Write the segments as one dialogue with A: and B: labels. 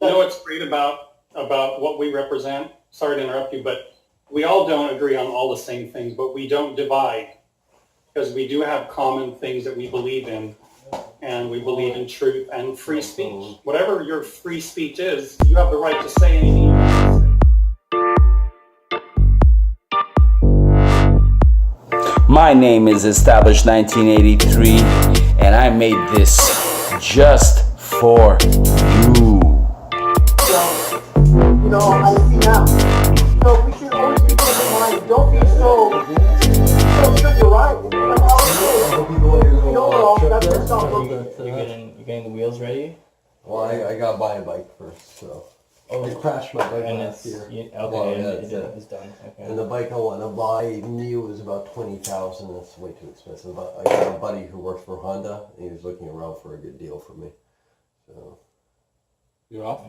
A: You know what's great about what we represent? Sorry to interrupt you, but we all don't agree on all the same things, but we don't divide because we do have common things that we believe in, and we believe in truth and free speech. Whatever your free speech is, you have the right to say anything you want to say.
B: My name is Established 1983, and I made this just for you.
C: I see now. We should always keep in mind. Don't be so sure you're right. Like I always say, that's what's not working.
D: You're getting the wheels ready?
E: Well, I gotta buy a bike first, so. I crashed my bike last year.
D: It's done. Okay.
E: And the bike I want to buy new is about $20,000. That's way too expensive. But I got a buddy who works for Honda, and he was looking around for a good deal for me. So.
B: You're off?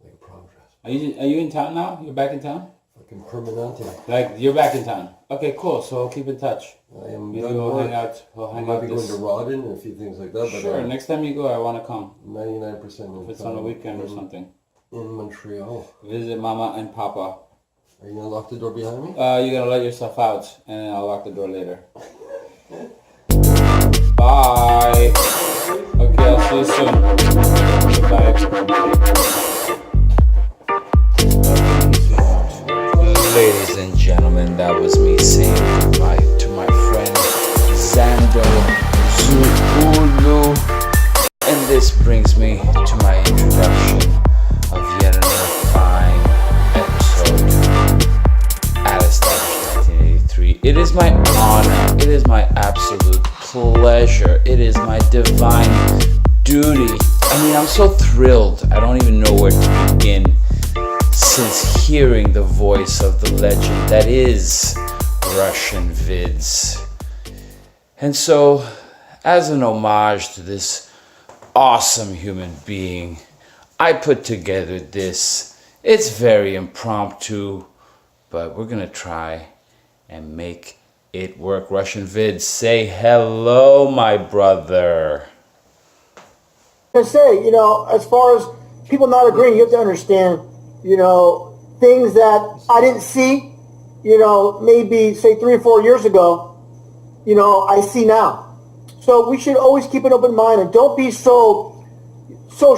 E: Like a progress.
B: Are you in town now? You're back in town?
E: Fucking Permanente.
B: Like, you're back in town. Okay, cool. So we'll keep in touch.
E: I am
B: We'll hang out.
E: I might be going to Rodden and a few things like that. But
B: sure, next time you go, I want to come.
E: 99%
B: If it's on a weekend or something.
E: In Montreal.
B: Visit Mama and Papa.
E: Are you going to lock the door behind me?
B: You're going to let yourself out, and then I'll lock the door later. Bye. Okay, I'll see you soon. Bye. Ladies and gentlemen, that was me saying goodbye to my friend Zando Zulu. And this brings me to my introduction of yet another fine episode at Established 1983. It is my honor, it is my absolute pleasure, it is my divine duty. I mean, I'm so thrilled, I don't even know where to begin since hearing the voice of the legend that is Russian Vids. And so, as an homage to this awesome human being, I put together this. It's very impromptu, but we're gonna try and make it work. Russian Vids, say hello, my brother.
C: I say, as far as people not agreeing, you have to understand, things that I didn't see, maybe say 3 or 4 years ago, I see now. So we should always keep an open mind and don't be so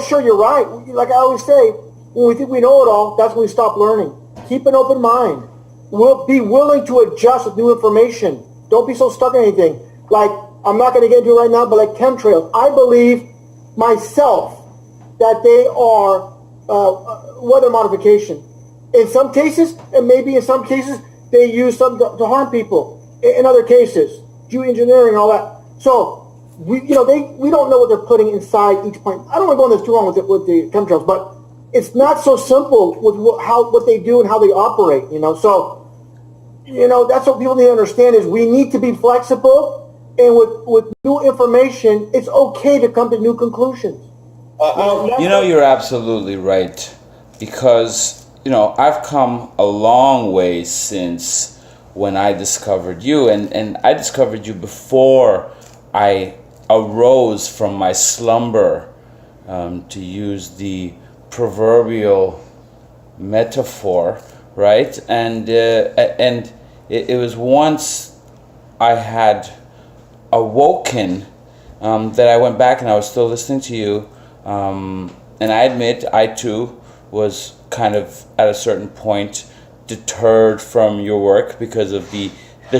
C: sure you're right. Like I always say, when we think we know it all, that's when we stop learning. Keep an open mind. We'll be willing to adjust with new information. Don't be so stuck on anything. Like, I'm not going to get into it right now, but like chemtrails, I believe myself that they are weather modification. In some cases, and maybe in some cases, they use some to harm people. In other cases, geoengineering and all that. So, we don't know what they're putting inside each plant. I don't want to go on this too long with the chemtrails, but it's not so simple with what they do and how they operate. So, that's what people need to understand is we need to be flexible, and with new information, it's okay to come to new conclusions.
B: You're absolutely right, because I've come a long way since when I discovered you, and I discovered you before I arose from my slumber, to use the proverbial metaphor, right? And it was once I had awoken that I went back and I was still listening to you, and I admit I too was kind of at a certain point deterred from your work because of the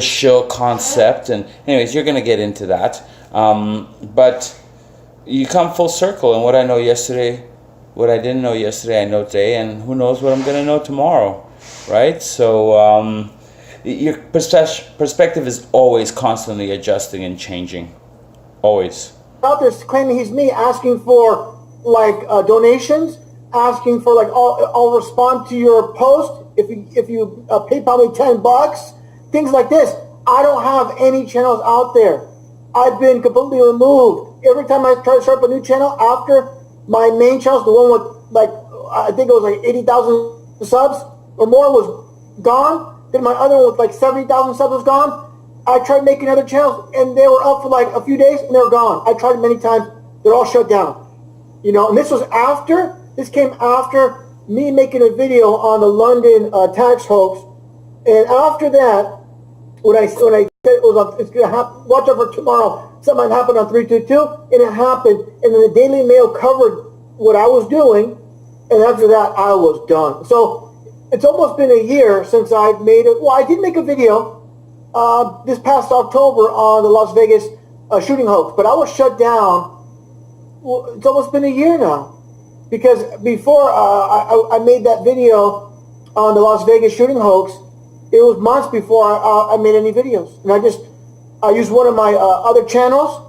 B: shill concept, and anyways, you're going to get into that, but you come full circle, and what I know yesterday, what I didn't know yesterday, I know today, and who knows what I'm going to know tomorrow, right? So your perspective is always constantly adjusting and changing, always.
C: Out there claiming he's me, asking for donations, asking for I'll respond to your post if you PayPal me $10, things like this. I don't have any channels out there. I've been completely removed. Every time I try to start up a new channel after my main channel, the one with I think it was 80,000 subs or more, was gone. Then my other one with 70,000 subs was gone. I tried making other channels and they were up for a few days and they were gone. I tried many times. They're all shut down. And this was after This came after me making a video on the London tax hoax, and after that, when I said it was on, it's gonna happen. Watch out for tomorrow. Something might happen on 322, and it happened. And then the Daily Mail covered what I was doing, and after that, I was done. So it's almost been a year since I've made it. Well, I did make a video this past October on the Las Vegas shooting hoax, but I was shut down. Well, it's almost been a year now, because before I made that video on the Las Vegas shooting hoax, it was months before I made any videos, and I used one of my other channels,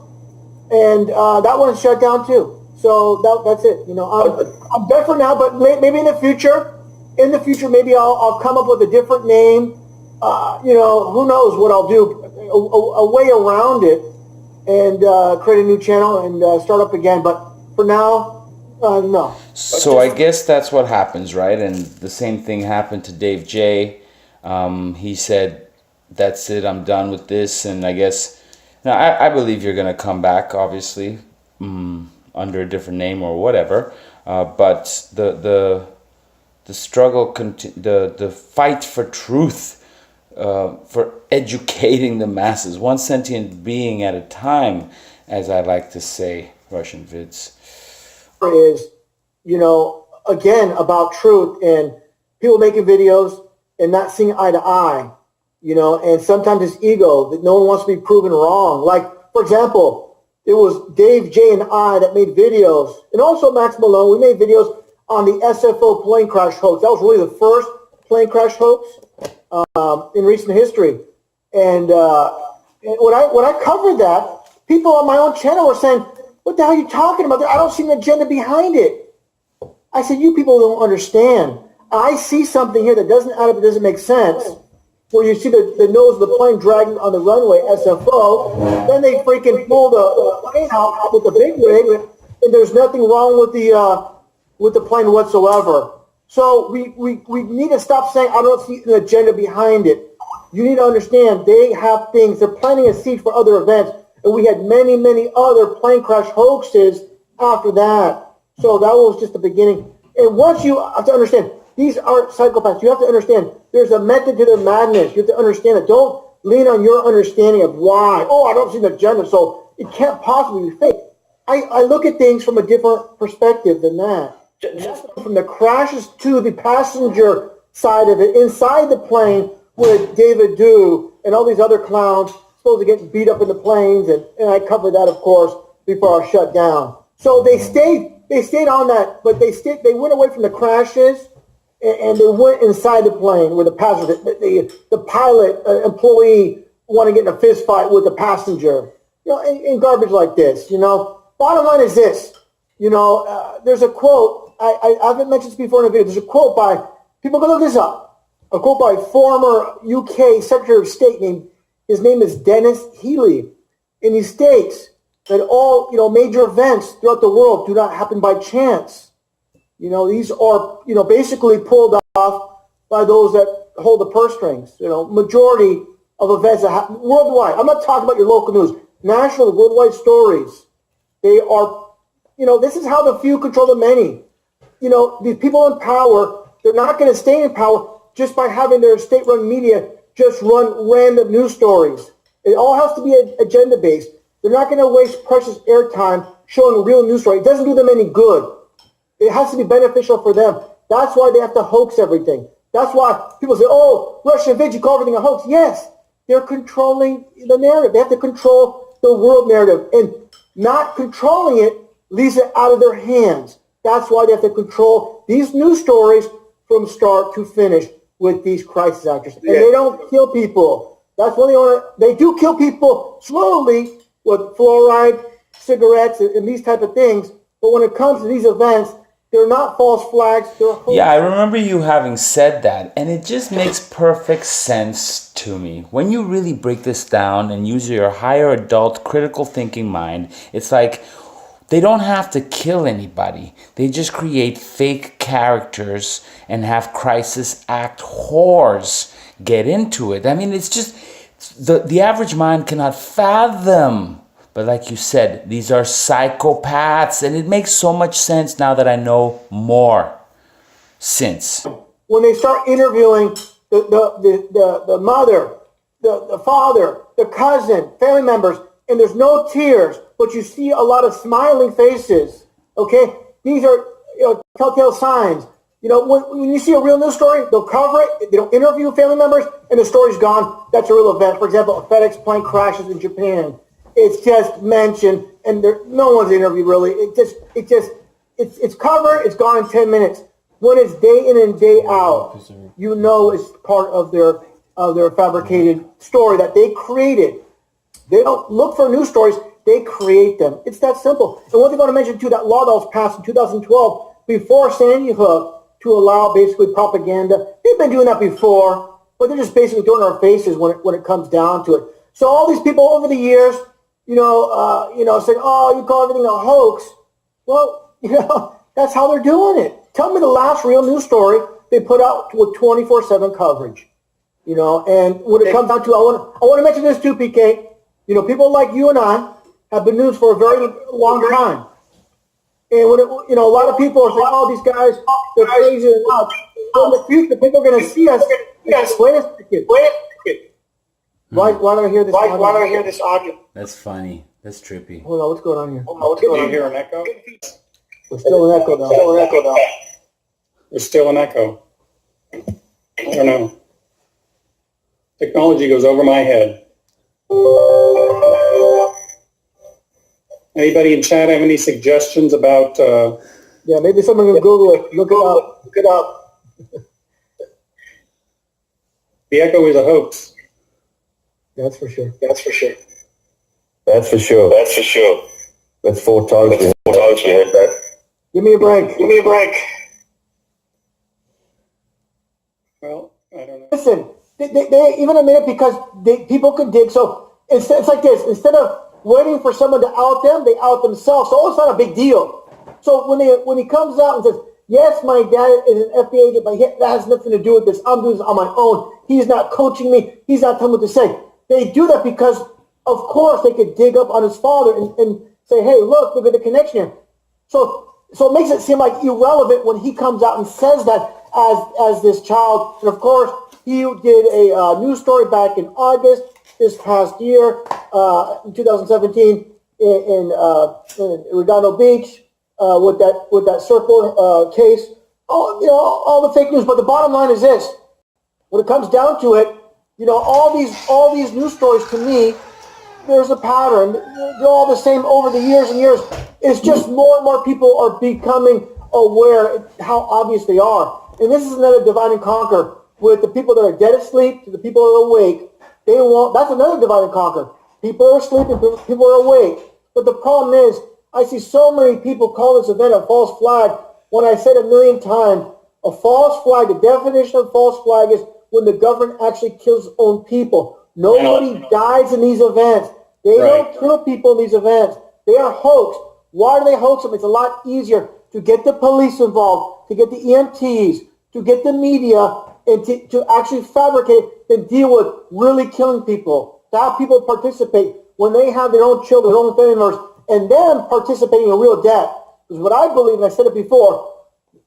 C: and that one's shut down too. So that's it. You know, I'm done for now, but maybe in the future, maybe I'll come up with a different name. You know, who knows what I'll do, a way around it, and create a new channel and start up again. But for now, no.
B: So I guess that's what happens, right? And the same thing happened to Dave J. He said, that's it, I'm done with this. And I guess, now I believe you're going to come back, obviously, under a different name or whatever. But the struggle, the fight for truth, for educating the masses, one sentient being at a time, as I like to say, Russian Vids.
C: Is, you know, again, about truth and people making videos and not seeing eye to eye, you know, and sometimes it's ego that no one wants to be proven wrong. Like, for example, it was Dave J and I that made videos, and also Max Malone. We made videos on the SFO plane crash hoax. That was really the first plane crash hoax in recent history. And when I covered that, people on my own channel were saying, "What the hell are you talking about? I don't see an agenda behind it." I said, "You people don't understand. I see something here that doesn't add up, it doesn't make sense. Where you see the nose of the plane dragging on the runway, SFO, then they freaking pull the plane out with the big rig, and there's nothing wrong with the plane whatsoever." So we need to stop saying, "I don't see an agenda behind it." You need to understand they have things. They're planting a seed for other events, and we had many, many other plane crash hoaxes after that. So that was just the beginning. And once you have to understand, these aren't psychopaths. You have to understand there's a method to their madness. You have to understand that. Don't lean on your understanding of why. "Oh, I don't see an agenda, so it can't possibly be fake." I look at things from a different perspective than that. From the crashes to the passenger side of it, inside the plane with David Dew and all these other clowns supposed to get beat up in the planes, and I covered that, of course, before I shut down. So they stayed on that, but they went away from the crashes, and they went inside the plane where the passenger, the pilot employee want to get in a fist fight with the passenger, you know, and garbage like this, you know. Bottom line is this, you know, there's a quote, I haven't mentioned this before in a video, there's a quote by, people go look this up, a quote by former UK Secretary of State his name is Dennis Healy, and he states that all, you know, major events throughout the world do not happen by chance. You know, these are, you know, basically pulled off by those that hold the purse strings. You know, majority of events that happen worldwide. I'm not talking about your local news. National, worldwide stories. They are, you know, this is how the few control the many. You know, these people in power, they're not going to stay in power just by having their state-run media just run random news stories. It all has to be agenda-based. They're not going to waste precious airtime showing real news stories. It doesn't do them any good. It has to be beneficial for them. That's why they have to hoax everything. That's why people say, "Oh, Russian Vids, you call everything a hoax." Yes, they're controlling the narrative. They have to control the world narrative. And not controlling it leaves it out of their hands. That's why they have to control these news stories from start to finish with these crisis actors. And they don't kill people. That's what they do kill people slowly with fluoride, cigarettes, and these type of things. But when it comes to these events, they're not false flags. They're hoaxes.
B: Yeah, I remember you having said that, and it just makes perfect sense to me. When you really break this down and use your higher adult critical thinking mind, it's like they don't have to kill anybody. They just create fake characters and have crisis act whores get into it. I mean, it's just the average mind cannot fathom But like you said, these are psychopaths, and it makes so much sense now that I know more since.
C: When they start interviewing the mother, the father, the cousin, family members, and there's no tears, but you see a lot of smiling faces, okay? These are telltale signs. When you see a real news story, they'll cover it, they don't interview family members, and the story's gone. That's a real event. For example, a FedEx plane crashes in Japan. It's just mentioned, and no one's interviewed really. It's covered, it's gone in 10 minutes. When it's day in and day out, it's part of their fabricated story that they created. They don't look for news stories, they create them. It's that simple. And one thing I want to mention too, that law that was passed in 2012 before Sandy Hook to allow basically propaganda. They've been doing that before, but they're just basically throwing our faces when it comes down to it. So all these people over the years, saying, oh, you call everything a hoax. Well, that's how they're doing it. Tell me the last real news story they put out with 24/7 coverage. And when it comes down to, I want to mention this too, PK. People like you and I have been news for a very long time. And when a lot of people are saying, oh, these guys, they're crazy and nuts. So in the future, people are going to see us. Wait a second. Why don't I hear this audio? Why don't I hear this audio?
B: That's funny. That's trippy.
C: Hold on, what's going on here?
A: Do you hear an echo?
C: We're still in echo now.
A: There's still an echo. I don't know. Technology goes over my head. Anybody in chat have any suggestions about...
C: Yeah, maybe someone can Google it. Look it up.
A: The echo is a hoax.
C: That's for sure.
E: That's for sure. That's 4 times we heard that.
C: Give me a break.
A: Well, I don't know.
C: Listen, they even admit it because people can dig. So it's like this. Instead of waiting for someone to out them, they out themselves. So it's not a big deal. So when he comes out and says, yes, my dad is an FBI agent, but that has nothing to do with this. I'm doing this on my own. He's not coaching me. He's not telling me what to say. They do that because, of course, they could dig up on his father and say, hey, look at the connection here. So it makes it seem like irrelevant when he comes out and says that as this child. And, of course, he did a news story back in August this past year, in 2017, in Redondo Beach, with that surfboard case. All the fake news. But the bottom line is this: when it comes down to it, all these news stories, to me, there's a pattern. They're all the same over the years and years. It's just more and more people are becoming aware how obvious they are. And this is another divide and conquer with the people that are dead asleep to the people that are awake. That's another divide and conquer. People are asleep and people are awake. But the problem is, I see so many people call this event a false flag when I said a million times, a false flag, the definition of false flag is when the government actually kills its own people. Nobody dies in these events. They don't kill people in these events. They are hoaxed. Why do they hoax them? It's a lot easier to get the police involved, to get the EMTs, to get the media, and to actually fabricate than deal with really killing people. To have people participate when they have their own children, their own family members, and them participating in real death. Because what I believe, and I said it before,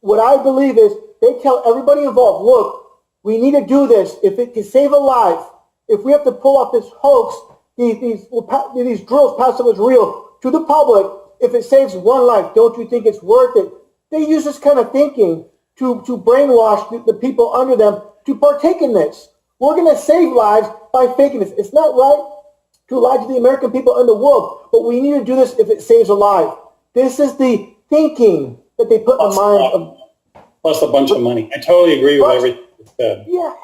C: what I believe is they tell everybody involved, look, we need to do this. If it can save a life, if we have to pull off this hoax, these drills pass off as real to the public, if it saves one life, don't you think it's worth it? They use this kind of thinking to brainwash the people under them to partake in this. We're going to save lives by faking this. It's not right to lie to the American people and the world, but we need to do this if it saves a life. This is the thinking that they put in the mind of...
A: Plus a bunch of money. I totally agree with everything you said.
C: Yeah,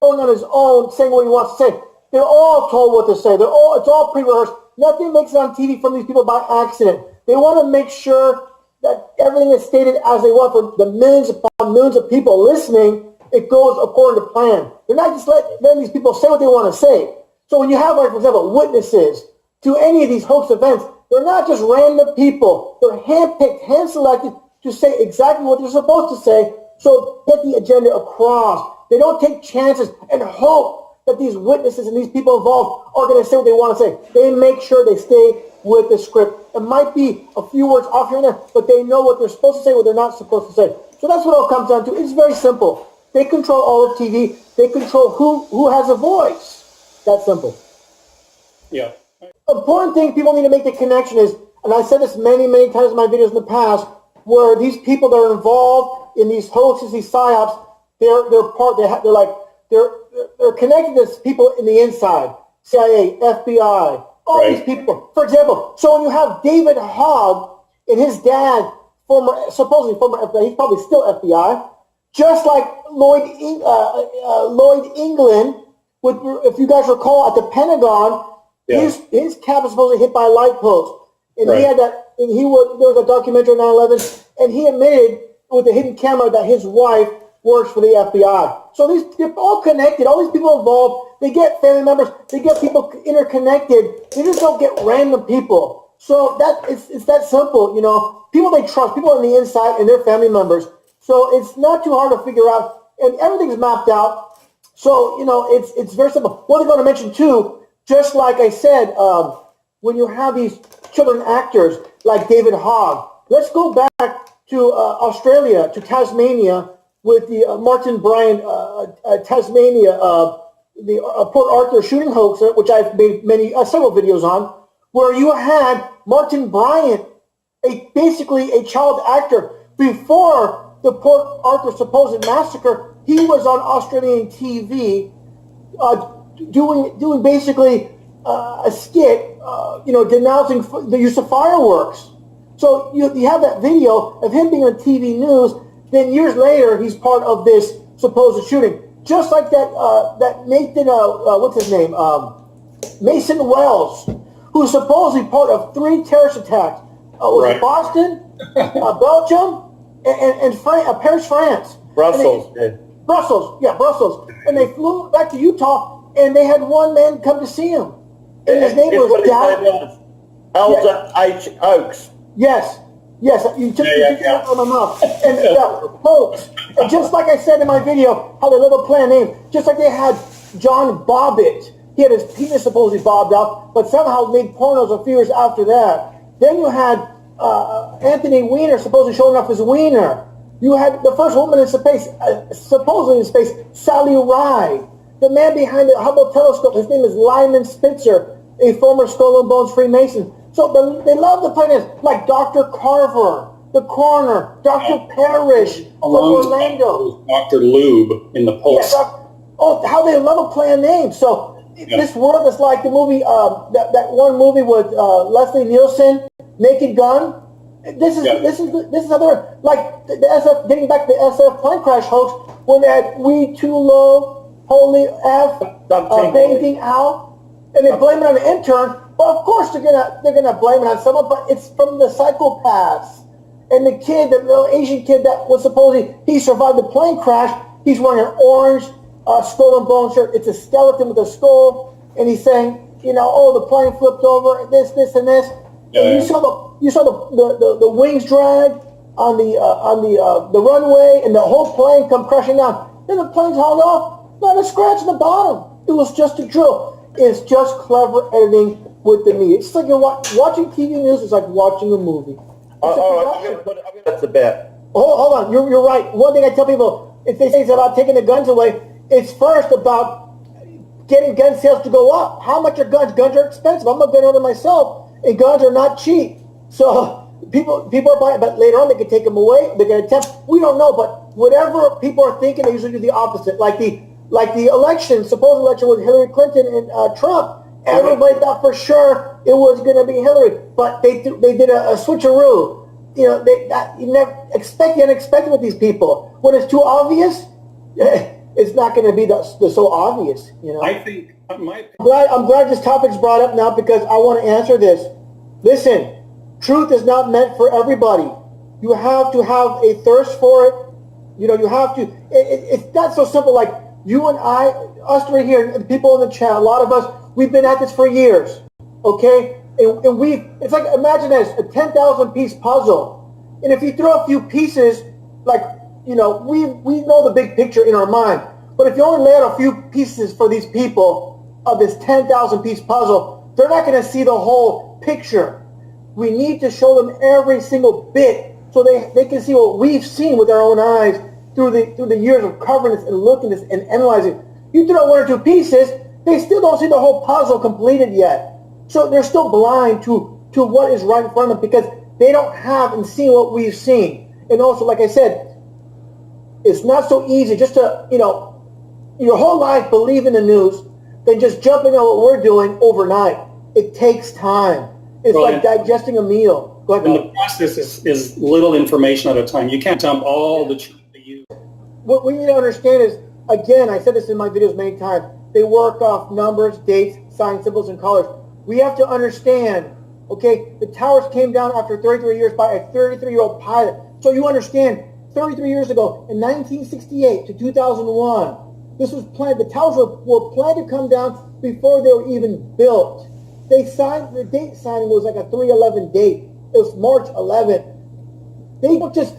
C: going on his own, saying what he wants to say. They're all told what to say. It's all pre-rehearsed. Nothing makes it on TV from these people by accident. They want to make sure that everything is stated as they want for the millions upon millions of people listening. It goes according to plan. They're not just letting these people say what they want to say. So when you have, like, for example, witnesses to any of these hoax events, they're not just random people. They're handpicked, hand-selected to say exactly what they're supposed to say, so get the agenda across. They don't take chances and hope that these witnesses and these people involved are going to say what they want to say. They make sure they stay with the script. It might be a few words off here and there, but they know what they're supposed to say, what they're not supposed to say. So that's what it all comes down to. It's very simple. They control all of TV. They control who has a voice. That's simple.
A: Yeah.
C: The important thing people need to make the connection is, and I said this many, many times in my videos in the past, where these people that are involved in these hoaxes, these psyops, they're connected to people in the inside, CIA, FBI, all these people. For example, so when you have David Hogg and his dad, supposedly former FBI, he's probably still FBI, just like Lloyd England, if you guys recall, at the Pentagon, his cap was supposedly hit by a light post. And he had that, and there was a documentary on 9/11, and he admitted with a hidden camera that his wife works for the FBI. So they're all connected. All these people involved, they get family members, they get people interconnected. They just don't get random people. So it's that simple, you know. People they trust, people on the inside and their family members. So it's not too hard to figure out, and everything's mapped out. So, you know, it's very simple. What they're going to mention too, just like I said, when you have these children actors like David Hogg, let's go back to Australia, to Tasmania, with the Martin Bryant Tasmania, the Port Arthur shooting hoax, which I've made several videos on, where you had Martin Bryant, basically a child actor. Before the Port Arthur supposed massacre, he was on Australian TV doing basically a skit, denouncing the use of fireworks. So you have that video of him being on TV news. Then years later, he's part of this supposed shooting. Just like that Nathan, what's his name? Mason Wells, who's supposedly part of 3 terrorist attacks. Was it Boston, Belgium, and Paris, France?
F: Brussels.
C: Brussels. And they flew back to Utah, and they had one man come to see him. And his name was
F: Elder H. Oakes.
C: Yes, you took it out of my mouth. And folks, and just like I said in my video, how they love a planned name, just like they had John Bobbitt. He had his penis supposedly bobbed off, but somehow made pornos a few years after that. Then you had Anthony Weiner supposedly showing off his wiener. You had the first woman in space, supposedly in space, Sally Ride. The man behind the Hubble telescope, his name is Lyman Spitzer, a former Skull and Bones Freemason. So they love the planet, like Dr. Carver, the coroner, Dr. Parrish from Orlando.
A: Dr. Lube in the Pulse.
C: How they love a planned name. So this world is like the movie, that one movie with Leslie Nielsen, Naked Gun. This is other, like the SF, getting back to the SF plane crash hoax, when they had We Too Low, Holy F, Bathing Out, and they blame it on the intern. Well, of course they're gonna blame it on someone, but it's from the psychopaths. And the kid, the little Asian kid that was supposedly, he survived the plane crash. He's wearing an orange Skull and Bones shirt. It's a skeleton with a skull, and he's saying, the plane flipped over, this, and this. Yeah. And you saw the wings drag on the runway, and the whole plane come crashing down. Then the plane's hauled off, not a scratch in the bottom. It was just a drill. It's just clever editing with the media. It's like you're watching TV news. It's like watching a movie.
F: That's a bet.
C: Hold on, you're right. One thing I tell people, if they say it's about taking the guns away, it's first about getting gun sales to go up. How much are guns? Guns are expensive. I'm a gun owner myself, and guns are not cheap. So people are buying, but later on they can take them away. They can attempt. We don't know, but whatever people are thinking, they usually do the opposite. Like the election, supposed election with Hillary Clinton and Trump. Everybody thought for sure it was going to be Hillary, but they did a switcheroo. You never expect the unexpected with these people. When it's too obvious, it's not going to be so obvious.
A: I think
C: I'm glad this topic's brought up now, because I want to answer this. Listen, truth is not meant for everybody. You have to have a thirst for it. You have to. It's not so simple. Like you and I, us three here, and people in the chat. A lot of us. We've been at this for years, okay? And it's like, imagine this, a 10,000 piece puzzle. And if you throw a few pieces, like, we know the big picture in our mind. But if you only lay out a few pieces for these people of this 10,000 piece puzzle, they're not going to see the whole picture. We need to show them every single bit so they can see what we've seen with our own eyes through the years of covering this and looking at this and analyzing. You throw out one or two pieces, they still don't see the whole puzzle completed yet. So they're still blind to what is right in front of them because they don't have and seen what we've seen. And also, like I said, it's not so easy just to, your whole life believe in the news, then just jumping on what we're doing overnight. It takes time. It's like digesting a meal. Go ahead.
A: And the process is little information at a time. You can't dump all the truth to you.
C: What we need to understand is, again, I said this in my videos many times, they work off numbers, dates, signs, symbols, and colors. We have to understand, okay, the towers came down after 33 years by a 33-year-old pilot. So you understand, 33 years ago, in 1968 to 2001, this was planned. The towers were planned to come down before they were even built. The date signing was like a 3/11 date. It was March 11th. They don't just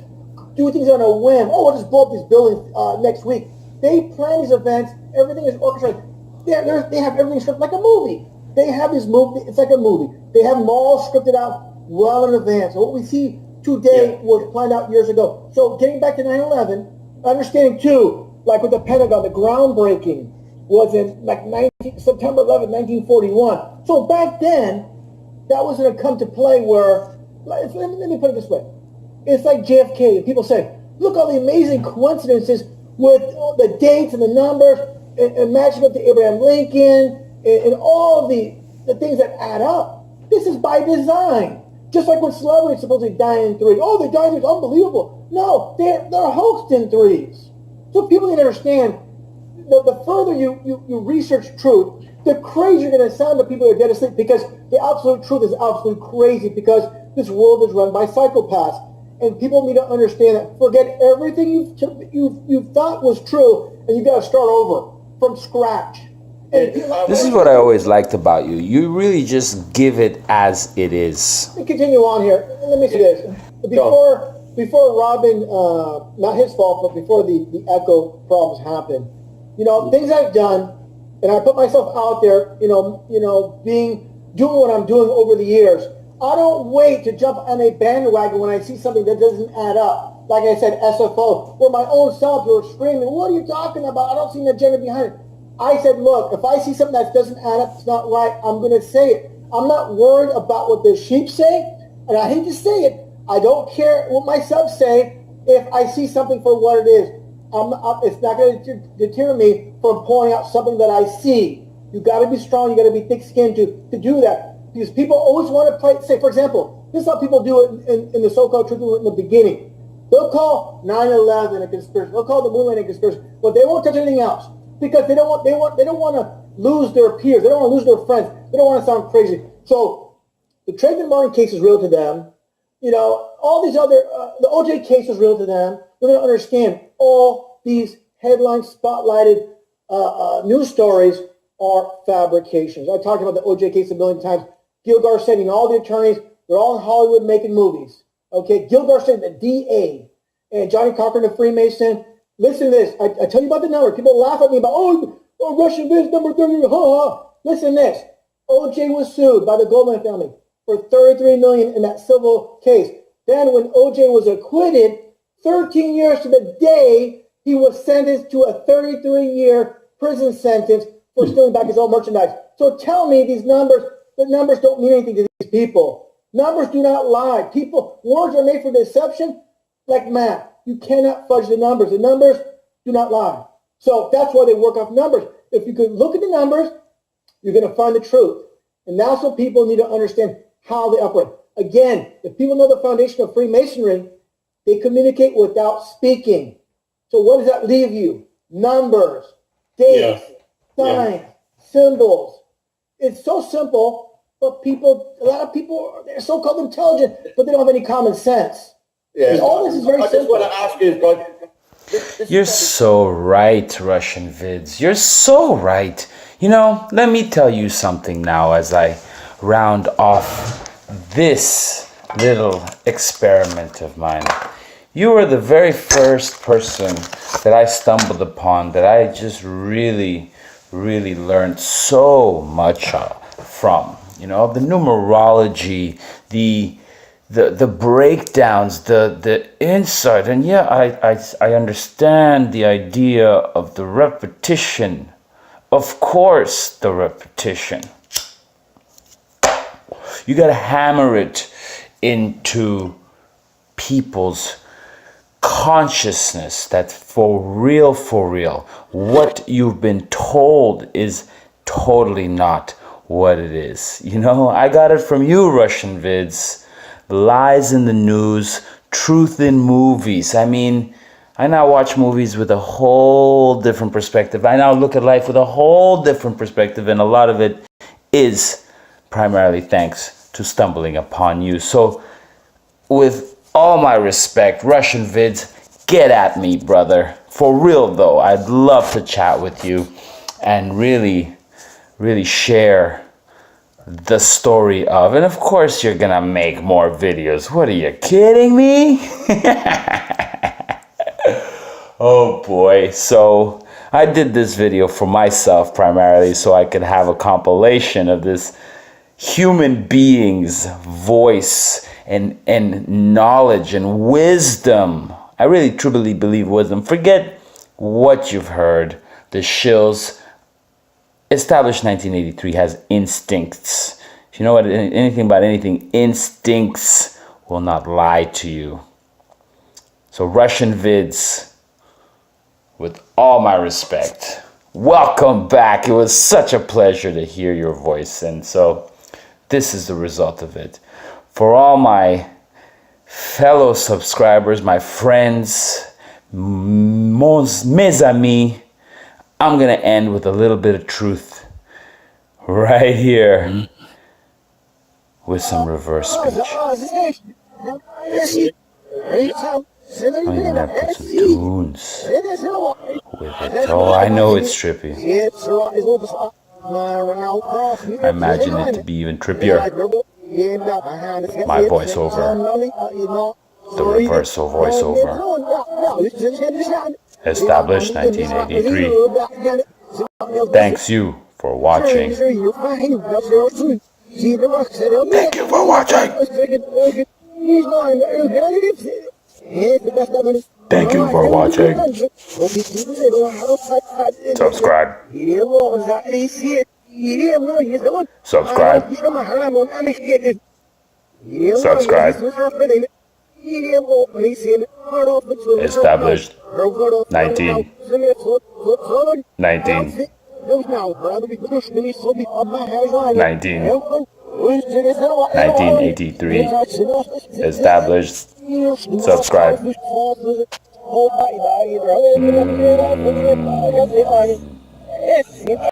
C: do things on a whim. Oh, we'll just blow up these buildings next week. They plan these events. Everything is orchestrated. They have everything scripted like a movie. They have these movies. It's like a movie. They have them all scripted out well in advance. So what we see today was planned out years ago. So getting back to 9/11, understanding too, like with the Pentagon, the groundbreaking was in like September 11, 1941. So back then, that was going to come to play where, let me put it this way. It's like JFK. People say, look all the amazing coincidences with the dates and the numbers and matching up to Abraham Lincoln and all the things that add up. This is by design. Just like when celebrities supposedly die in threes. Oh, they died in threes. Unbelievable. No, they're hoaxed in threes. So people need to understand, the further you research truth, the crazier you're going to sound to people who are dead asleep, because the absolute truth is absolutely crazy, because this world is run by psychopaths. And people need to understand that. Forget everything you thought was true, and you got to start over from scratch.
B: This is what I always liked about you. You really just give it as it is.
C: Let me continue on here. Let me say this. Before Robin, not his fault, but before the echo problems happened, things I've done, and I put myself out there, doing what I'm doing over the years. I don't wait to jump on a bandwagon when I see something that doesn't add up. Like I said, SFO, where my own self were screaming, what are you talking about? I don't see an agenda behind it. I said, look, if I see something that doesn't add up, it's not right, I'm going to say it. I'm not worried about what the sheep say, and I hate to say it. I don't care what my subs say if I see something for what it is. It's not going to deter me from pointing out something that I see. You got to be strong. You got to be thick-skinned to do that. Because people always want to play. Say, for example, this is how people do it in the so-called truth in the beginning. They'll call 9/11 a conspiracy. They'll call the moon landing a conspiracy, but they won't touch anything else because they don't want to lose their peers. They don't want to lose their friends. They don't want to sound crazy. So the Trayvon Martin case is real to them. All these other the OJ case is real to them. They're going to understand all these headline spotlighted news stories are fabrications. I talked about the OJ case a million times. Gil Garcetti and all the attorneys, they're all in Hollywood making movies. Okay, Gil Garcetti, the DA, and Johnny Cochran, the Freemason. Listen to this. I tell you about the number. People laugh at me about, Russian Vids number 30, Listen to this. OJ was sued by the Goldman family for $33 million in that civil case. Then when OJ was acquitted, 13 years to the day, he was sentenced to a 33-year prison sentence for stealing back his own merchandise. So tell me the numbers don't mean anything to these people. Numbers do not lie. Words are made for deception like math. You cannot fudge the numbers. The numbers do not lie. So that's why they work off numbers. If you could look at the numbers, you're going to find the truth. And that's what people need to understand how they operate. Again, if people know the foundation of Freemasonry, they communicate without speaking. So what does that leave you? Numbers, dates, signs, symbols. It's so simple, but a lot of people, they're so-called intelligent, but they don't have any common sense.
F: Yeah.
C: All this is very simple.
F: I just want to ask you, God.
B: You're so right, Russian Vids. You're so right. Let me tell you something now as I round off this little experiment of mine. You were the very first person that I stumbled upon that I just really, really learned so much from. You know, the numerology, the breakdowns, the insight, and yeah, I understand the idea of the repetition. Of course, the repetition. You gotta hammer it into people's consciousness that for real, what you've been told is totally not what it is. You know, I got it from you, Russian Vids. Lies in the news, truth in movies. I mean, I now watch movies with a whole different perspective. I now look at life with a whole different perspective, and a lot of it is primarily thanks to stumbling upon you. So, with all my respect, Russian Vids, get at me, brother. For real, though, I'd love to chat with you and really, really share the story of, and of course you're gonna make more videos. What, are you kidding me? Oh boy. So I did this video for myself primarily so I could have a compilation of this human being's voice and knowledge and wisdom. I really truly believe wisdom. Forget what you've heard. The shills. Established 1983 has instincts. If you know what anything about anything, instincts will not lie to you. So Russian Vids, with all my respect, welcome back. It was such a pleasure to hear your voice, and so this is the result of it. For all my fellow subscribers, my friends, mes amis, I'm going to end with a little bit of truth right here with some reverse speech. I mean, I put some tunes with it. Oh, I know it's trippy. I imagine it to be even trippier. My voiceover. The reversal voiceover. Established 1983. Thanks you for watching. Thank you for watching. Thank you for watching. Subscribe. Subscribe. Subscribe. Established 19. 19. 1983. Established. Subscribe.